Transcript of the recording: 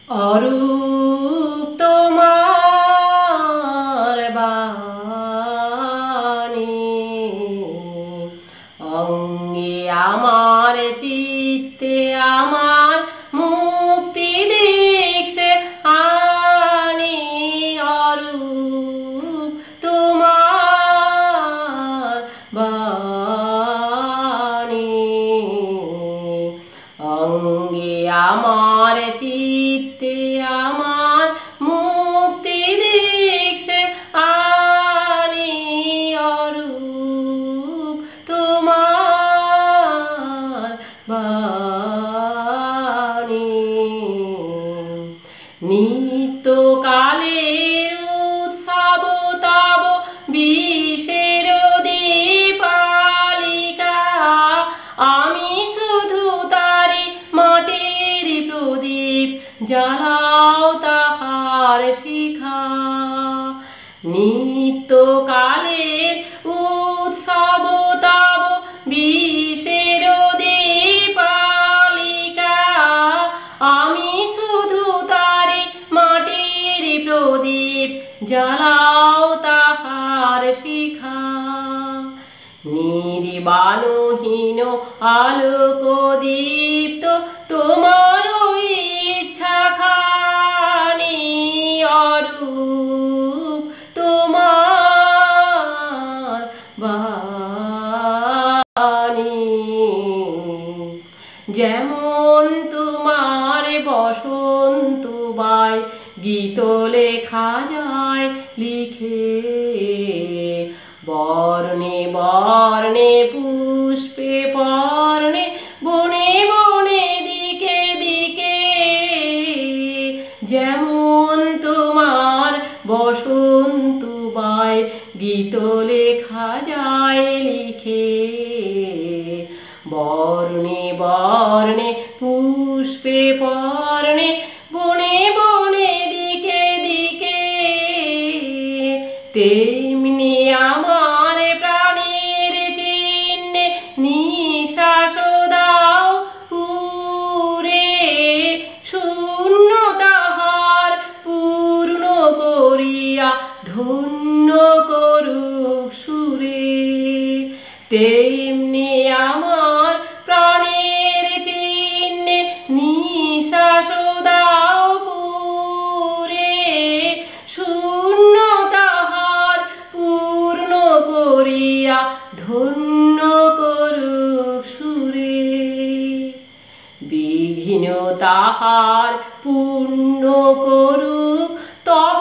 অরূপ তোমার বাণী, অঙ্গে আমার চিত্তে আমার মুক্তি দিচ্ছে আনি। অরূপ তোমার বাণী, অঙ্গে আমার চিত্তে আমার মুক্তি দিচ্ছে আনি। অরূপ তোমার বাণী, নিত্যকালের উৎসব তব বিষের দীপালিকা, আমি শুধু তারি মাটির প্রদীপ জ্বালাও তাহার শিখা। নিত্যকালের উৎসব তব বিষের দীপালিকা, আমি শুধু তারি মাটির প্রদীপ জ্বালাও তাহার শিখা। নির্বাণহীন আলোক দীপ্ত তোমার ইচ্ছা খানি। অরূপ তোমার বাণী, যেমন তোমার বসন্ত বাই গীত লেখা যায় লিখে, বর্ণে বর্ণে পুষ্পে পর্ণে বনে বনে দিকে দিকে, যেমন তোমার বসন্ত বাই গীত লেখা যায় লিখে, বর্ণে বর্ণে পুষ্পে পর্ণে বনে বনে দিকে দিকে, তেমনি আমার প্রাণের চিহ্নে নিঃশ্বাস দাও পুরে, শূন্য তাহার পূর্ণ করিয়া ধন্য করুক সুরে। তেমনি আমার প্রাণের চিহ্নে নিঃশ্বাস দাও পুরে, শূন্য তাহার পূর্ণ করিয়া ধন্য করুক সুরে। বিঘ্ন তাহার পূর্ণ করুক তব